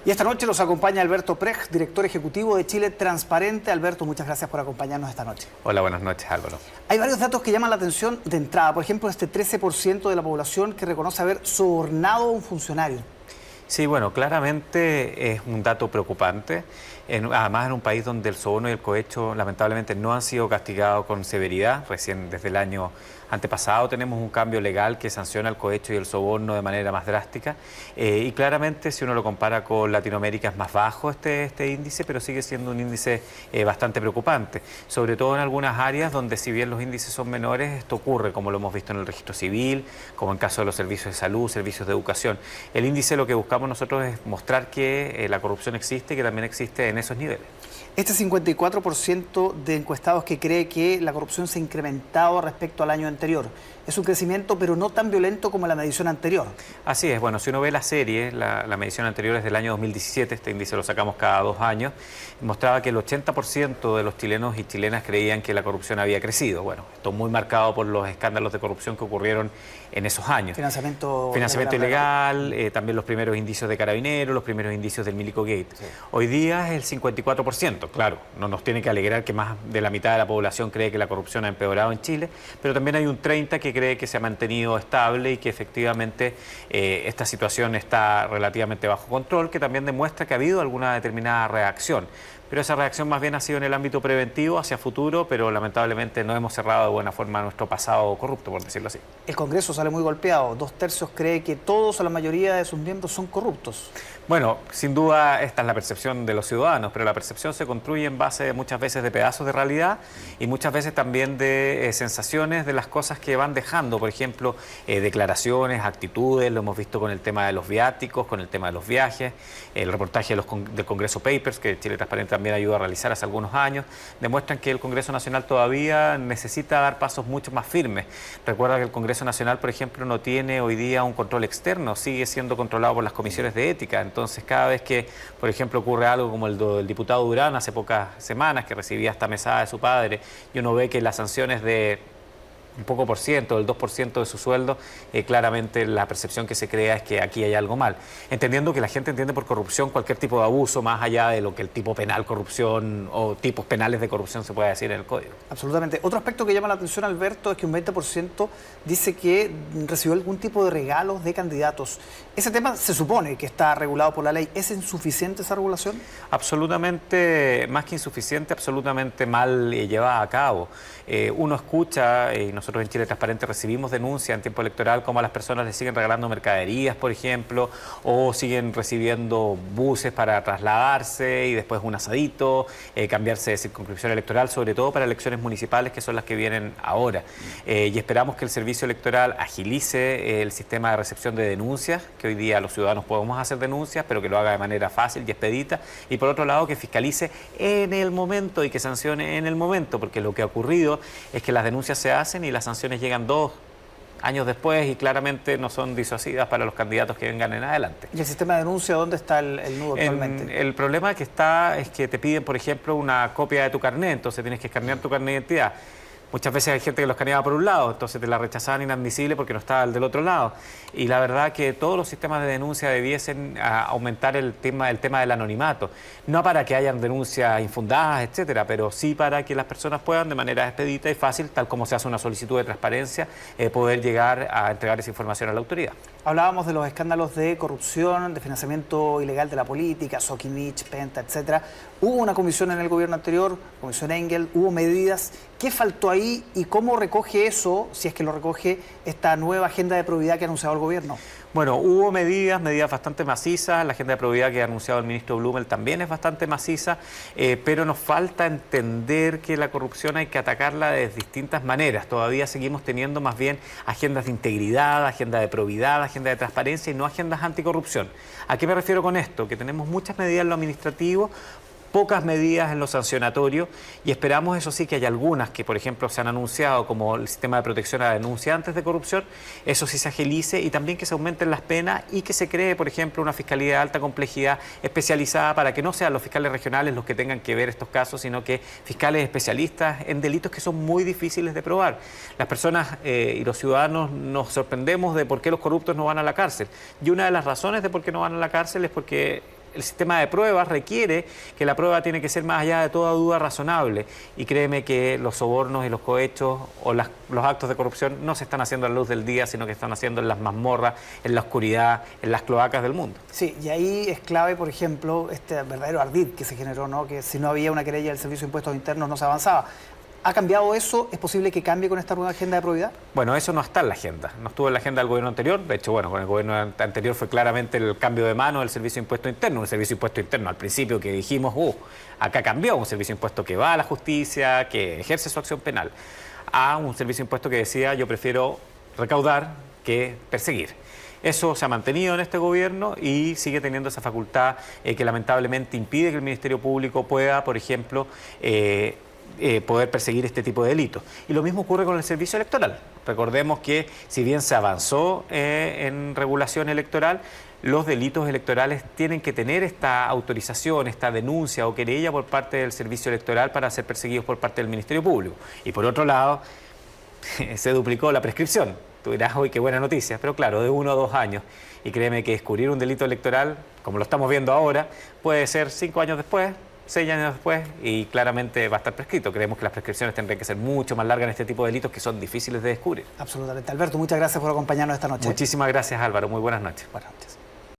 Y esta noche nos acompaña Alberto Prech, director ejecutivo de Chile Transparente. Alberto, muchas gracias por acompañarnos esta noche. Hola, buenas noches, Álvaro. Hay varios datos que llaman la atención de entrada. Por ejemplo, este 13% de la población que reconoce haber sobornado a un funcionario. Sí, bueno, claramente es un dato preocupante. Además, en un país donde el soborno y el cohecho lamentablemente no han sido castigados con severidad. Recién desde el año antepasado tenemos un cambio legal que sanciona el cohecho y el soborno de manera más drástica. Y claramente, si uno lo compara con Latinoamérica, es más bajo este índice, pero sigue siendo un índice bastante preocupante. Sobre todo en algunas áreas donde, si bien los índices son menores, esto ocurre, como lo hemos visto en el registro civil, como en caso de los servicios de salud, servicios de educación. El índice, lo que buscamos nosotros es mostrar que la corrupción existe y que también existe en esos niveles. Este 54% de encuestados que cree que la corrupción se ha incrementado respecto al año anterior. Es un crecimiento, pero no tan violento como la medición anterior. Así es. Bueno, si uno ve la serie, la medición anterior es del año 2017, este índice lo sacamos cada 2 años, mostraba que el 80% de los chilenos y chilenas creían que la corrupción había crecido. Bueno, esto muy marcado por los escándalos de corrupción que ocurrieron en esos años. Financiamiento ilegal, también los primeros indicios de Carabineros, los primeros indicios del Milico Gate. Sí. Hoy día es el 54%, claro, no nos tiene que alegrar que más de la mitad de la población cree que la corrupción ha empeorado en Chile, pero también hay un 30% que cree que se ha mantenido estable y que efectivamente esta situación está relativamente bajo control, que también demuestra que ha habido alguna determinada reacción. Pero esa reacción más bien ha sido en el ámbito preventivo, hacia futuro, pero lamentablemente no hemos cerrado de buena forma nuestro pasado corrupto, por decirlo así. El Congreso sale muy golpeado. 2/3 cree que todos o la mayoría de sus miembros son corruptos. Bueno, sin duda esta es la percepción de los ciudadanos, pero la percepción se construye en base muchas veces de pedazos de realidad y muchas veces también de sensaciones de las cosas que van dejando. Por ejemplo, declaraciones, actitudes, lo hemos visto con el tema de los viáticos, con el tema de los viajes, el reportaje del Congreso Papers, que Chile Transparente también ayudó a realizar hace algunos años, demuestran que el Congreso Nacional todavía necesita dar pasos mucho más firmes. Recuerda que el Congreso Nacional, por ejemplo, no tiene hoy día un control externo, sigue siendo controlado por las comisiones de ética. Entonces, cada vez que, por ejemplo, ocurre algo como el del diputado Durán hace pocas semanas, que recibía esta mesada de su padre, y uno ve que las sanciones de un poco por ciento, del 2% de su sueldo, claramente la percepción que se crea es que aquí hay algo mal. Entendiendo que la gente entiende por corrupción cualquier tipo de abuso, más allá de lo que el tipo penal corrupción o tipos penales de corrupción se puede decir en el código. Absolutamente. Otro aspecto que llama la atención, Alberto, es que un 20% dice que recibió algún tipo de regalos de candidatos. Ese tema se supone que está regulado por la ley. ¿Es insuficiente esa regulación? Absolutamente, más que insuficiente, absolutamente mal llevada a cabo. Uno escucha, y nosotros en Chile Transparente recibimos denuncias en tiempo electoral como a las personas les siguen regalando mercaderías, por ejemplo, o siguen recibiendo buses para trasladarse y después un asadito, cambiarse de circunscripción electoral, sobre todo para elecciones municipales, que son las que vienen ahora. Y esperamos que el servicio electoral agilice el sistema de recepción de denuncias, que hoy día los ciudadanos podemos hacer denuncias, pero que lo haga de manera fácil y expedita, y por otro lado que fiscalice en el momento y que sancione en el momento, porque lo que ha ocurrido es que las denuncias se hacen y las sanciones llegan 2 años después y claramente no son disuasivas para los candidatos que vengan en adelante. ¿Y el sistema de denuncia dónde está el nudo actualmente? El problema que está es que te piden, por ejemplo, una copia de tu carnet, entonces tienes que escanear tu carnet de identidad. Muchas veces hay gente que lo escaneaba por un lado, entonces te la rechazaban inadmisible porque no estaba el del otro lado. Y la verdad que todos los sistemas de denuncia debiesen aumentar el tema del anonimato. No para que hayan denuncias infundadas, etcétera, pero sí para que las personas puedan de manera expedita y fácil, tal como se hace una solicitud de transparencia, poder llegar a entregar esa información a la autoridad. Hablábamos de los escándalos de corrupción, de financiamiento ilegal de la política, Soquimich, Penta, etcétera. Hubo una comisión en el gobierno anterior, Comisión Engel, hubo medidas. ¿Qué faltó ahí y cómo recoge eso, si es que lo recoge, esta nueva agenda de probidad que ha anunciado el gobierno? Bueno, hubo medidas bastante macizas. La agenda de probidad que ha anunciado el ministro Blumel también es bastante maciza, pero nos falta entender que la corrupción hay que atacarla de distintas maneras. Todavía seguimos teniendo más bien agendas de integridad, agenda de probidad, agenda de transparencia y no agendas anticorrupción. ¿A qué me refiero con esto? Que tenemos muchas medidas en lo administrativo, pocas medidas en lo sancionatorio y esperamos, eso sí, que haya algunas que, por ejemplo, se han anunciado como el sistema de protección a denunciantes de corrupción, eso sí se agilice y también que se aumenten las penas y que se cree, por ejemplo, una fiscalía de alta complejidad especializada para que no sean los fiscales regionales los que tengan que ver estos casos, sino que fiscales especialistas en delitos que son muy difíciles de probar. Las personas y los ciudadanos nos sorprendemos de por qué los corruptos no van a la cárcel y una de las razones de por qué no van a la cárcel es porque el sistema de pruebas requiere que la prueba tiene que ser más allá de toda duda razonable. Y créeme que los sobornos y los cohechos o los actos de corrupción no se están haciendo a la luz del día, sino que están haciendo en las mazmorras, en la oscuridad, en las cloacas del mundo. Sí, y ahí es clave, por ejemplo, este verdadero ardid que se generó, ¿no? Que si no había una querella del Servicio de Impuestos Internos no se avanzaba. ¿Ha cambiado eso? ¿Es posible que cambie con esta nueva agenda de probidad? Bueno, eso no está en la agenda. No estuvo en la agenda del gobierno anterior. De hecho, bueno, con el gobierno anterior fue claramente el cambio de mano del Servicio de Impuesto Interno. Un Servicio de Impuesto Interno al principio que dijimos, acá cambió. Un Servicio de Impuesto que va a la justicia, que ejerce su acción penal. A un Servicio de Impuesto que decía, yo prefiero recaudar que perseguir. Eso se ha mantenido en este gobierno y sigue teniendo esa facultad que lamentablemente impide que el Ministerio Público pueda, por ejemplo, poder perseguir este tipo de delitos. Y lo mismo ocurre con el servicio electoral. Recordemos que si bien se avanzó en regulación electoral, los delitos electorales tienen que tener esta autorización, esta denuncia o querella por parte del servicio electoral para ser perseguidos por parte del Ministerio Público. Y por otro lado, se duplicó la prescripción. Tú dirás, uy, qué buena noticia, pero claro, de 1 a 2 años. Y créeme que descubrir un delito electoral, como lo estamos viendo ahora, puede ser 5 años después, 6 años después, y claramente va a estar prescrito. Creemos que las prescripciones tendrían que ser mucho más largas en este tipo de delitos que son difíciles de descubrir. Absolutamente. Alberto, muchas gracias por acompañarnos esta noche. Muchísimas gracias, Álvaro. Muy buenas noches. Buenas noches.